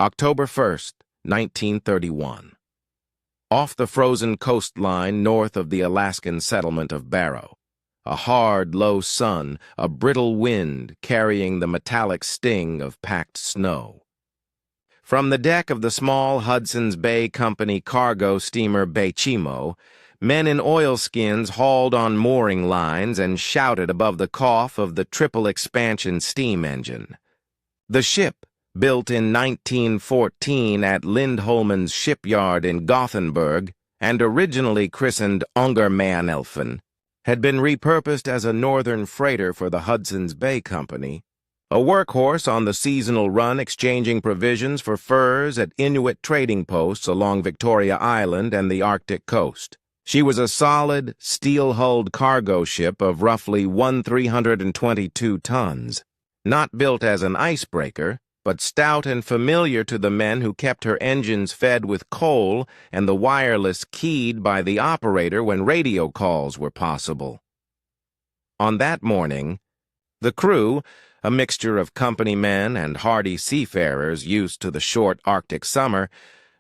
October 1st, 1931. Off the frozen coastline north of the Alaskan settlement of Barrow, a hard, low sun, a brittle wind carrying the metallic sting of packed snow. From the deck of the small Hudson's Bay Company cargo steamer Baychimo, men in oilskins hauled on mooring lines and shouted above the cough of the triple expansion steam engine. The ship, built in 1914 at Lindholmen's shipyard in Gothenburg and originally christened Ångermanälven, had been repurposed as a northern freighter for the Hudson's Bay Company, a workhorse on the seasonal run exchanging provisions for furs at Inuit trading posts along Victoria Island and the Arctic coast. She was a solid, steel-hulled cargo ship of roughly 1,322 tons, not built as an icebreaker, but stout and familiar to the men who kept her engines fed with coal and the wireless keyed by the operator when radio calls were possible. On that morning, the crew, a mixture of company men and hardy seafarers used to the short Arctic summer,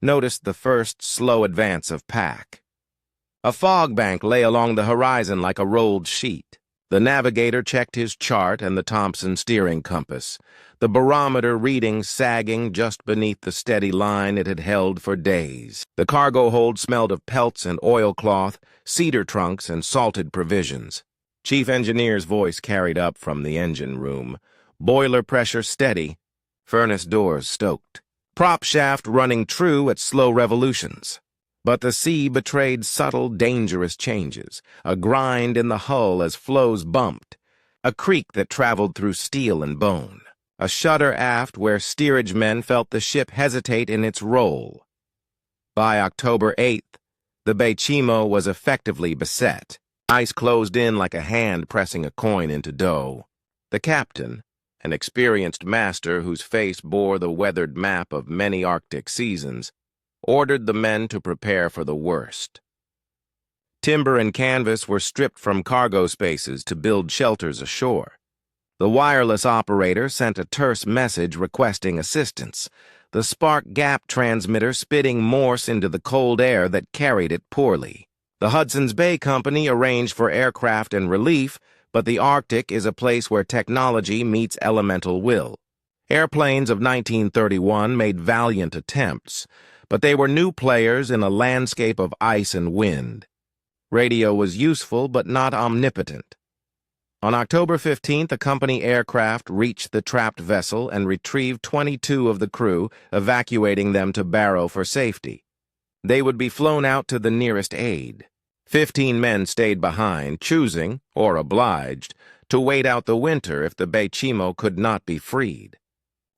noticed the first slow advance of pack. A fog bank lay along the horizon like a rolled sheet. The navigator checked his chart and the Thompson steering compass, the barometer reading sagging just beneath the steady line it had held for days. The cargo hold smelled of pelts and oilcloth, cedar trunks, and salted provisions. Chief Engineer's voice carried up from the engine room. Boiler pressure steady, furnace doors stoked. Prop shaft running true at slow revolutions. But the sea betrayed subtle, dangerous changes, a grind in the hull as flows bumped, a creak that traveled through steel and bone, a shudder aft where steerage men felt the ship hesitate in its roll. By October 8th, the Baychimo was effectively beset. Ice closed in like a hand pressing a coin into dough. The captain, an experienced master whose face bore the weathered map of many Arctic seasons, ordered the men to prepare for the worst. Timber and canvas were stripped from cargo spaces to build shelters ashore. The wireless operator sent a terse message requesting assistance, the spark gap transmitter spitting Morse into the cold air that carried it poorly. The Hudson's Bay Company arranged for aircraft and relief, but the Arctic is a place where technology meets elemental will. Airplanes of 1931 made valiant attempts, but they were new players in a landscape of ice and wind. Radio was useful but not omnipotent. On October 15th, a company aircraft reached the trapped vessel and retrieved 22 of the crew, evacuating them to Barrow for safety. They would be flown out to the nearest aid. 15 men stayed behind, choosing, or obliged, to wait out the winter if the Baychimo could not be freed.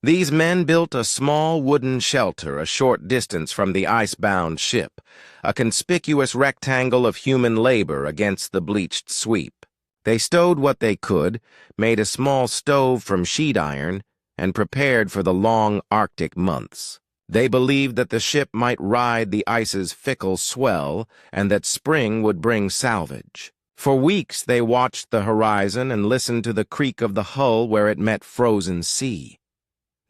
These men built a small wooden shelter a short distance from the ice-bound ship, a conspicuous rectangle of human labor against the bleached sweep. They stowed what they could, made a small stove from sheet iron, and prepared for the long Arctic months. They believed that the ship might ride the ice's fickle swell and that spring would bring salvage. For weeks they watched the horizon and listened to the creak of the hull where it met frozen sea.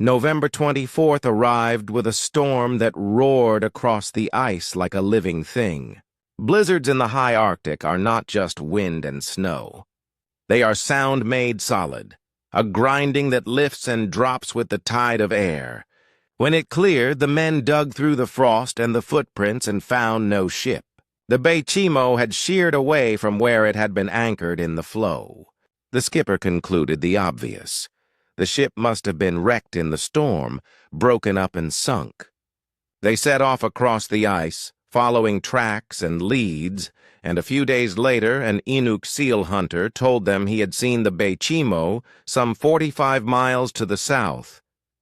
November 24th arrived with a storm that roared across the ice like a living thing. Blizzards in the high Arctic are not just wind and snow. They are sound made solid, a grinding that lifts and drops with the tide of air. When it cleared, the men dug through the frost and the footprints and found no ship. The Baychimo had sheered away from where it had been anchored in the floe. The skipper concluded the obvious. The ship must have been wrecked in the storm, broken up and sunk. They set off across the ice, following tracks and leads, and a few days later an Inuit seal hunter told them he had seen the Baychimo some 45 miles to the south,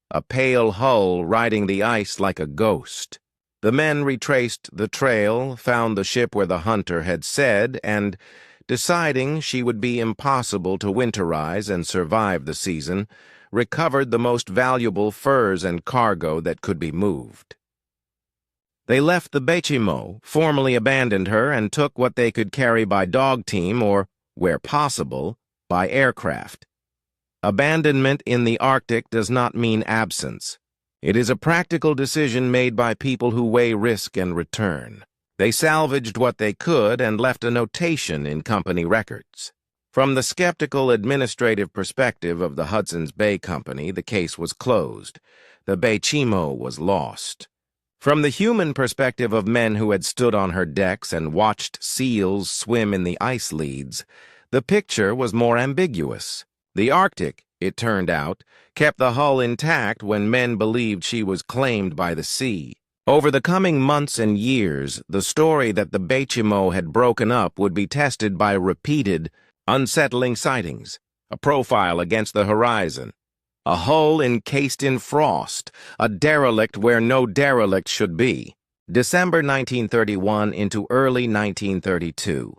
a pale hull riding the ice like a ghost. The men retraced the trail, found the ship where the hunter had said, and, deciding she would be impossible to winterize and survive the season, recovered the most valuable furs and cargo that could be moved. They left the Baychimo, formally abandoned her, and took what they could carry by dog team or, where possible, by aircraft. Abandonment in the Arctic does not mean absence. It is a practical decision made by people who weigh risk and return. They salvaged what they could and left a notation in company records. From the skeptical administrative perspective of the Hudson's Bay Company, the case was closed. The Baychimo was lost. From the human perspective of men who had stood on her decks and watched seals swim in the ice leads, the picture was more ambiguous. The Arctic, it turned out, kept the hull intact when men believed she was claimed by the sea. Over the coming months and years, the story that the Baychimo had broken up would be tested by repeated, unsettling sightings, a profile against the horizon, a hull encased in frost, a derelict where no derelict should be. December 1931 into early 1932.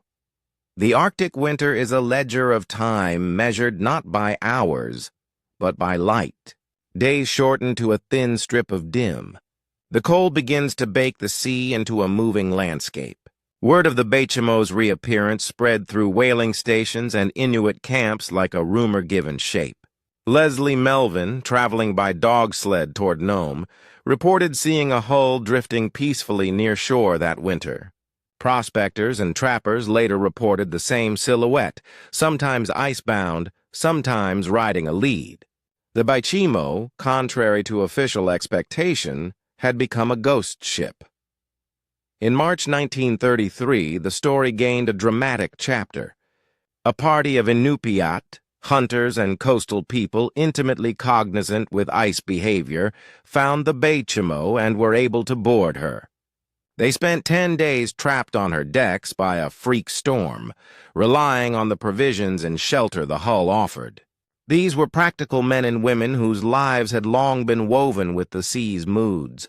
The Arctic winter is a ledger of time measured not by hours, but by light. Days shorten to a thin strip of dim. The cold begins to bake the sea into a moving landscape. Word of the Baychimo's reappearance spread through whaling stations and Inuit camps like a rumor given shape. Leslie Melvin, traveling by dog sled toward Nome, reported seeing a hull drifting peacefully near shore that winter. Prospectors and trappers later reported the same silhouette, sometimes icebound, sometimes riding a lead. The Baychimo, contrary to official expectation, had become a ghost ship. In March 1933, the story gained a dramatic chapter. A party of Inuit, hunters and coastal people intimately cognizant with ice behavior, found the Baychimo and were able to board her. They spent 10 days trapped on her decks by a freak storm, relying on the provisions and shelter the hull offered. These were practical men and women whose lives had long been woven with the sea's moods.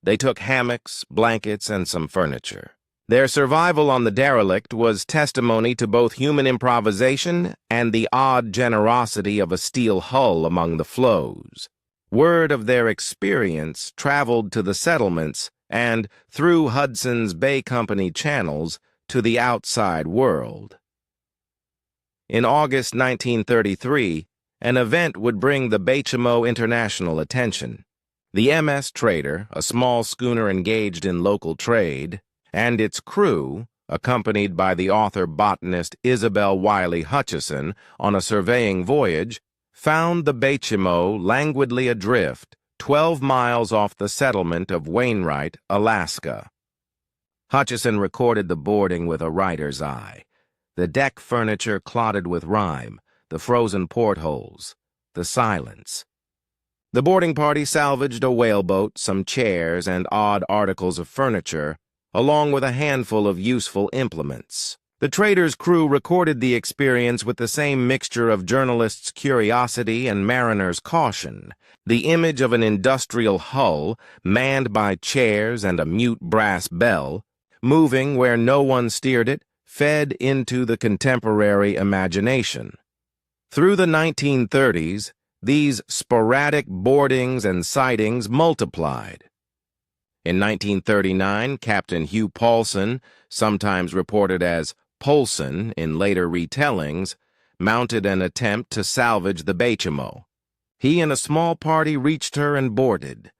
They took hammocks, blankets, and some furniture. Their survival on the derelict was testimony to both human improvisation and the odd generosity of a steel hull among the floes. Word of their experience traveled to the settlements and, through Hudson's Bay Company channels, to the outside world. In August 1933, an event would bring the Baychimo international attention. The MS Trader, a small schooner engaged in local trade, and its crew, accompanied by the author-botanist Isabel Wiley Hutchison on a surveying voyage, found the Baychimo languidly adrift 12 miles off the settlement of Wainwright, Alaska. Hutchison recorded the boarding with a writer's eye. The deck furniture clotted with rime, the frozen portholes, the silence. The boarding party salvaged a whaleboat, some chairs, and odd articles of furniture, along with a handful of useful implements. The trader's crew recorded the experience with the same mixture of journalists' curiosity and mariners' caution. The image of an industrial hull, manned by chairs and a mute brass bell, moving where no one steered it, fed into the contemporary imagination. Through the 1930s, these sporadic boardings and sightings multiplied. In 1939, Captain Hugh Paulson, sometimes reported as Polson in later retellings, mounted an attempt to salvage the Baychimo. He and a small party reached her and boarded,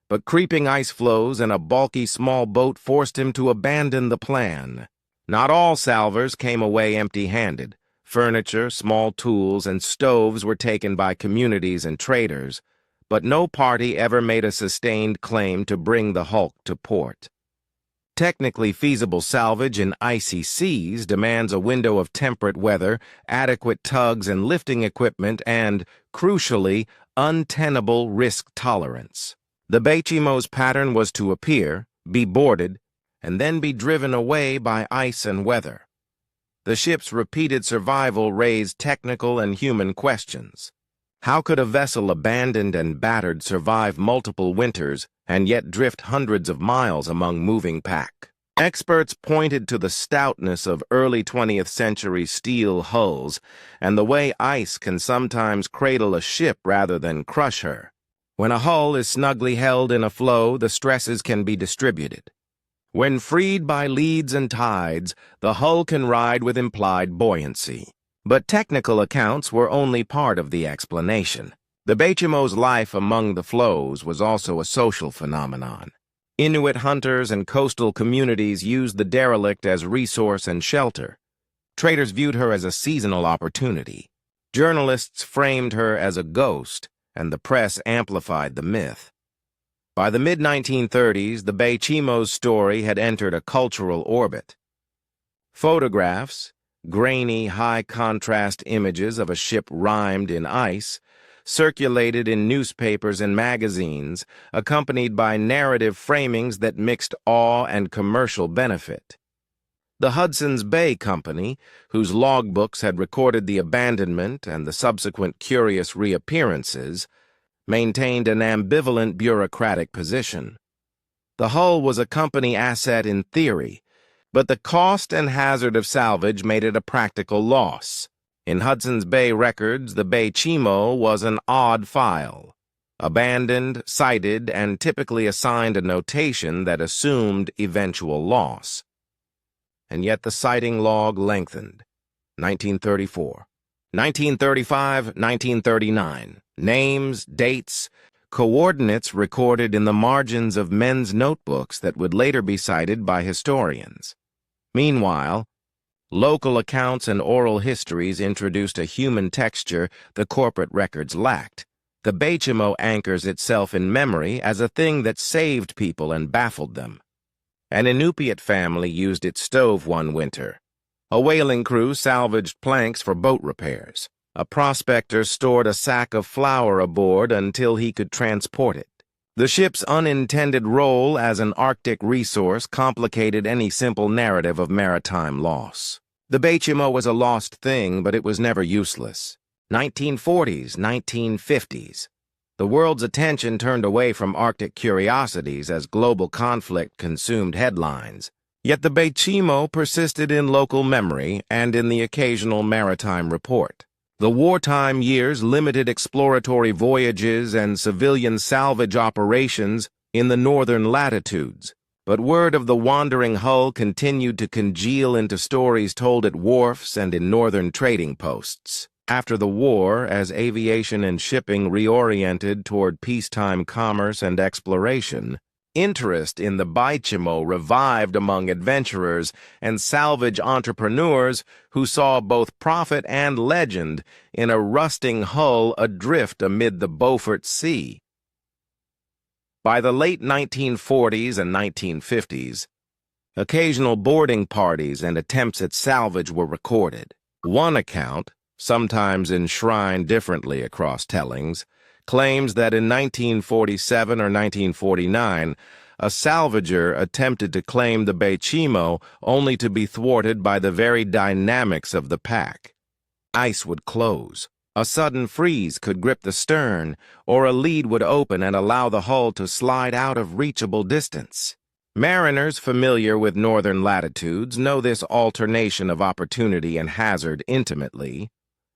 but creeping ice floes and a bulky small boat forced him to abandon the plan. Not all salvors came away empty-handed. Furniture, small tools, and stoves were taken by communities and traders, but no party ever made a sustained claim to bring the hulk to port. Technically feasible salvage in icy seas demands a window of temperate weather, adequate tugs and lifting equipment, and, crucially, untenable risk tolerance. The Baychimo's pattern was to appear, be boarded, and then be driven away by ice and weather. The ship's repeated survival raised technical and human questions. How could a vessel abandoned and battered survive multiple winters and yet drift hundreds of miles among moving pack? Experts pointed to the stoutness of early 20th century steel hulls and the way ice can sometimes cradle a ship rather than crush her. When a hull is snugly held in a flow, the stresses can be distributed. When freed by leads and tides, the hull can ride with implied buoyancy. But technical accounts were only part of the explanation. The Baychimo's life among the floes was also a social phenomenon. Inuit hunters and coastal communities used the derelict as resource and shelter. Traders viewed her as a seasonal opportunity. Journalists framed her as a ghost, and the press amplified the myth. By the mid-1930s, the Baychimo's story had entered a cultural orbit. Photographs, grainy, high-contrast images of a ship rimed in ice, circulated in newspapers and magazines, accompanied by narrative framings that mixed awe and commercial benefit. The Hudson's Bay Company, whose logbooks had recorded the abandonment and the subsequent curious reappearances, maintained an ambivalent bureaucratic position. The hull was a company asset in theory, but the cost and hazard of salvage made it a practical loss. In Hudson's Bay records, the Baychimo was an odd file, abandoned, sighted, and typically assigned a notation that assumed eventual loss. And yet the sighting log lengthened. 1934, 1935, 1939. Names, dates, coordinates recorded in the margins of men's notebooks that would later be cited by historians. Meanwhile, local accounts and oral histories introduced a human texture the corporate records lacked. The Baychimo anchors itself in memory as a thing that saved people and baffled them. An Inuit family used its stove one winter. A whaling crew salvaged planks for boat repairs. A prospector stored a sack of flour aboard until he could transport it. The ship's unintended role as an Arctic resource complicated any simple narrative of maritime loss. The Baychimo was a lost thing, but it was never useless. 1940s, 1950s. The world's attention turned away from Arctic curiosities as global conflict consumed headlines. Yet the Baychimo persisted in local memory and in the occasional maritime report. The wartime years limited exploratory voyages and civilian salvage operations in the northern latitudes, but word of the wandering hull continued to congeal into stories told at wharfs and in northern trading posts. After the war, as aviation and shipping reoriented toward peacetime commerce and exploration, interest in the Baychimo revived among adventurers and salvage entrepreneurs who saw both profit and legend in a rusting hull adrift amid the Beaufort Sea. By the late 1940s and 1950s, occasional boarding parties and attempts at salvage were recorded. One account, sometimes enshrined differently across tellings, claims that in 1947 or 1949, a salvager attempted to claim the Baychimo only to be thwarted by the very dynamics of the pack. Ice would close, a sudden freeze could grip the stern, or a lead would open and allow the hull to slide out of reachable distance. Mariners familiar with northern latitudes know this alternation of opportunity and hazard intimately.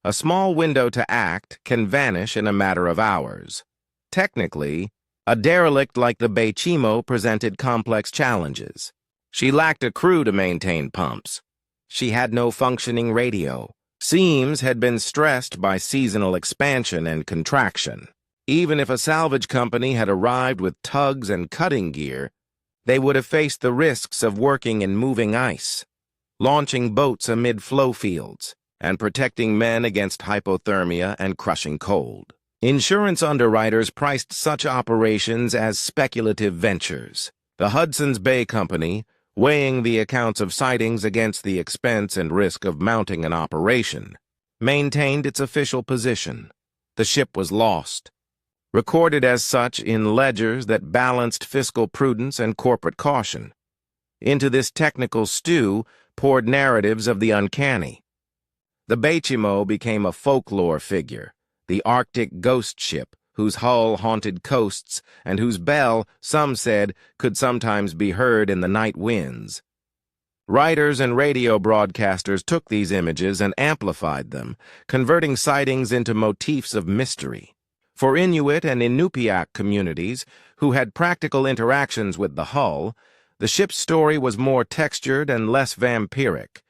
A small window to act can vanish in a matter of hours. Technically, a derelict like the Baychimo presented complex challenges. She lacked a crew to maintain pumps. She had no functioning radio. Seams had been stressed by seasonal expansion and contraction. Even if a salvage company had arrived with tugs and cutting gear, they would have faced the risks of working in moving ice, launching boats amid flow fields, and protecting men against hypothermia and crushing cold. Insurance underwriters priced such operations as speculative ventures. The Hudson's Bay Company, weighing the accounts of sightings against the expense and risk of mounting an operation, maintained its official position. The ship was lost, recorded as such in ledgers that balanced fiscal prudence and corporate caution. Into this technical stew poured narratives of the uncanny. The Baychimo became a folklore figure, the Arctic ghost ship whose hull haunted coasts and whose bell, some said, could sometimes be heard in the night winds. Writers and radio broadcasters took these images and amplified them, converting sightings into motifs of mystery. For Inuit and Inupiaq communities, who had practical interactions with the hull, the ship's story was more textured and less vampiric.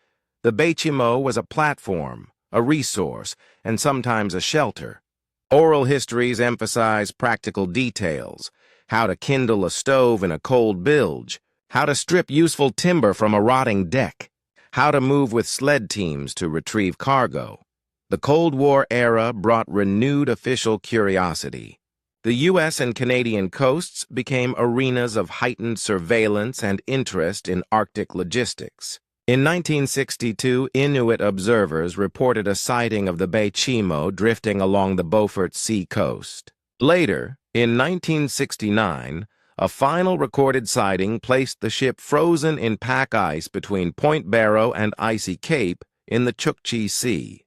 The Baychimo was a platform, a resource, and sometimes a shelter. Oral histories emphasize practical details: how to kindle a stove in a cold bilge, how to strip useful timber from a rotting deck, how to move with sled teams to retrieve cargo. The Cold War era brought renewed official curiosity. The U.S. and Canadian coasts became arenas of heightened surveillance and interest in Arctic logistics. In 1962, Inuit observers reported a sighting of the Baychimo drifting along the Beaufort Sea coast. Later, in 1969, a final recorded sighting placed the ship frozen in pack ice between Point Barrow and Icy Cape in the Chukchi Sea.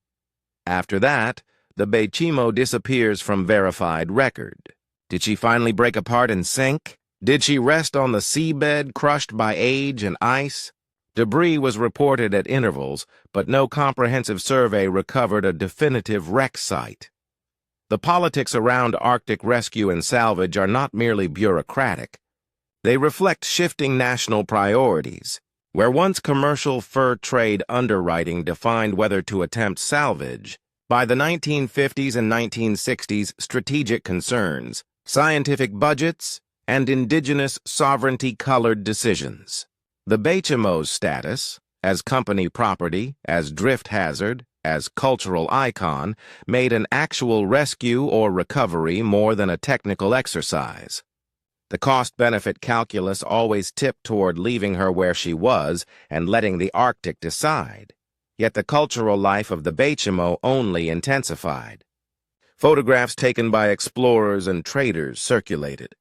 After that, the Baychimo disappears from verified record. Did she finally break apart and sink? Did she rest on the seabed, crushed by age and ice? Debris was reported at intervals, but no comprehensive survey recovered a definitive wreck site. The politics around Arctic rescue and salvage are not merely bureaucratic. They reflect shifting national priorities. Where once commercial fur trade underwriting defined whether to attempt salvage, by the 1950s and 1960s, strategic concerns, scientific budgets, and indigenous sovereignty-colored decisions. The Baychimo's status, as company property, as drift hazard, as cultural icon, made an actual rescue or recovery more than a technical exercise. The cost-benefit calculus always tipped toward leaving her where she was and letting the Arctic decide. Yet the cultural life of the Baychimo only intensified. Photographs taken by explorers and traders circulated.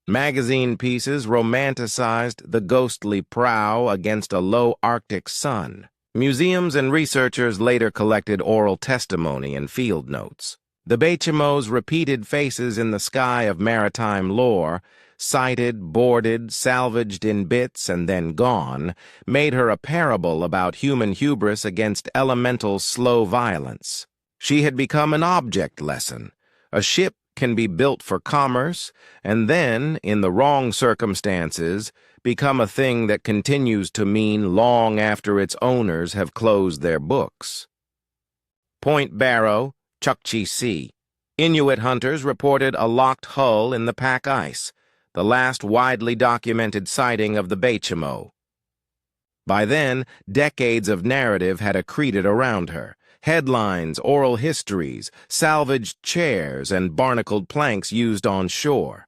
Magazine pieces romanticized the ghostly prow against a low Arctic sun. Museums and researchers later collected oral testimony and field notes. The Baychimo's repeated faces in the sky of maritime lore, sighted, boarded, salvaged in bits, and then gone, made her a parable about human hubris against elemental slow violence. She had become an object lesson. A ship can be built for commerce, and then, in the wrong circumstances, become a thing that continues to mean long after its owners have closed their books. Point Barrow, Chukchi Sea. Inuit hunters reported a locked hull in the pack ice, the last widely documented sighting of the Baychimo. By then, decades of narrative had accreted around her. Headlines, oral histories, salvaged chairs, and barnacled planks used on shore.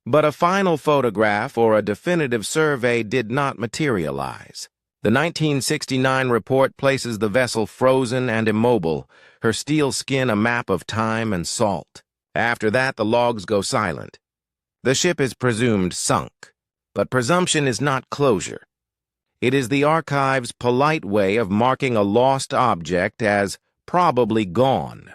But a final photograph or a definitive survey did not materialize. The 1969 report places the vessel frozen and immobile, her steel skin a map of time and salt. After that, the logs go silent. The ship is presumed sunk, but presumption is not closure. It is the archive's polite way of marking a lost object as probably gone.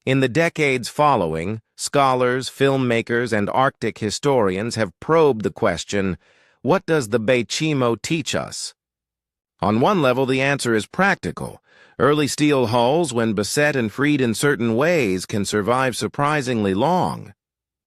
In the decades following, scholars, filmmakers, and Arctic historians have probed the question, what does the Baychimo teach us? On one level, the answer is practical. Early steel hulls, when beset and freed in certain ways, can survive surprisingly long.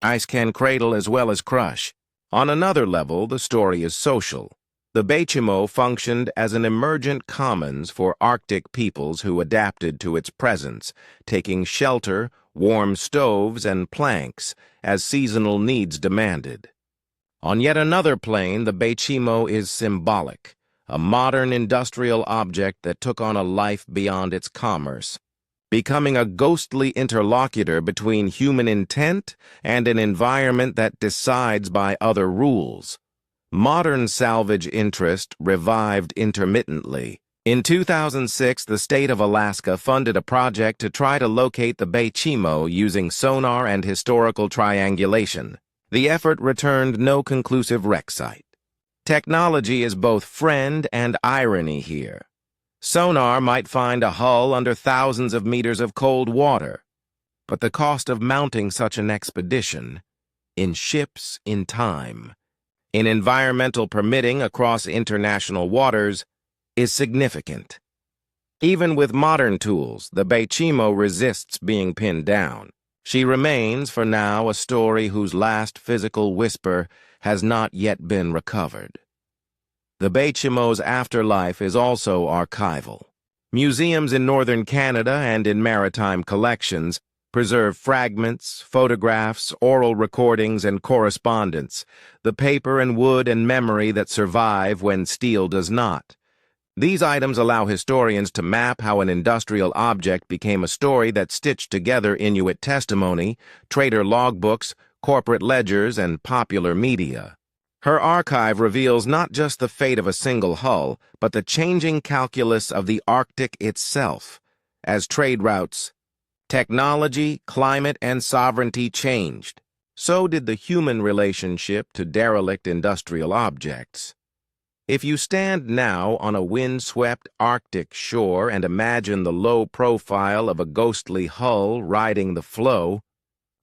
Ice can cradle as well as crush. On another level, the story is social. The Baychimo functioned as an emergent commons for Arctic peoples who adapted to its presence, taking shelter, warm stoves, and planks as seasonal needs demanded. On yet another plane, the Baychimo is symbolic, a modern industrial object that took on a life beyond its commerce, becoming a ghostly interlocutor between human intent and an environment that decides by other rules. Modern salvage interest revived intermittently. In 2006, the state of Alaska funded a project to try to locate the Baychimo using sonar and historical triangulation. The effort returned no conclusive wreck site. Technology is both friend and irony here. Sonar might find a hull under thousands of meters of cold water, but the cost of mounting such an expedition, in ships, in time, in environmental permitting across international waters, is significant. Even with modern tools, the Baychimo resists being pinned down. She remains, for now, a story whose last physical whisper has not yet been recovered. The Baychimo's afterlife is also archival. Museums in northern Canada and in maritime collections preserve fragments, photographs, oral recordings, and correspondence, the paper and wood and memory that survive when steel does not. These items allow historians to map how an industrial object became a story that stitched together Inuit testimony, trader logbooks, corporate ledgers, and popular media. Her archive reveals not just the fate of a single hull, but the changing calculus of the Arctic itself. As trade routes, technology, climate, and sovereignty changed, so did the human relationship to derelict industrial objects. If you stand now on a wind-swept Arctic shore and imagine the low profile of a ghostly hull riding the flow,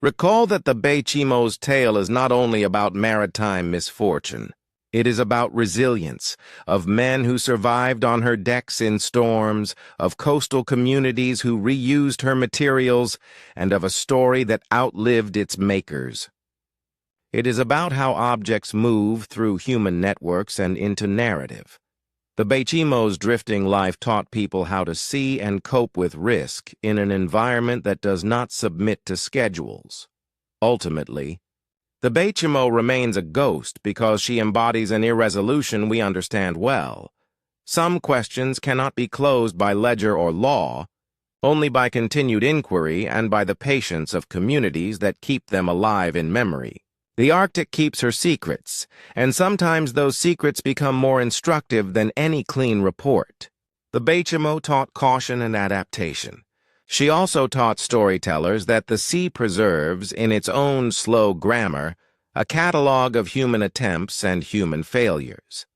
recall that the Baychimo's tale is not only about maritime misfortune. It is about resilience, of men who survived on her decks in storms, of coastal communities who reused her materials, and of a story that outlived its makers. It is about how objects move through human networks and into narrative. The Baychimo's drifting life taught people how to see and cope with risk in an environment that does not submit to schedules. Ultimately, the Baychimo remains a ghost because she embodies an irresolution we understand well. Some questions cannot be closed by ledger or law, only by continued inquiry and by the patience of communities that keep them alive in memory. The Arctic keeps her secrets, and sometimes those secrets become more instructive than any clean report. The Baychimo taught caution and adaptation. She also taught storytellers that the sea preserves, in its own slow grammar, a catalog of human attempts and human failures.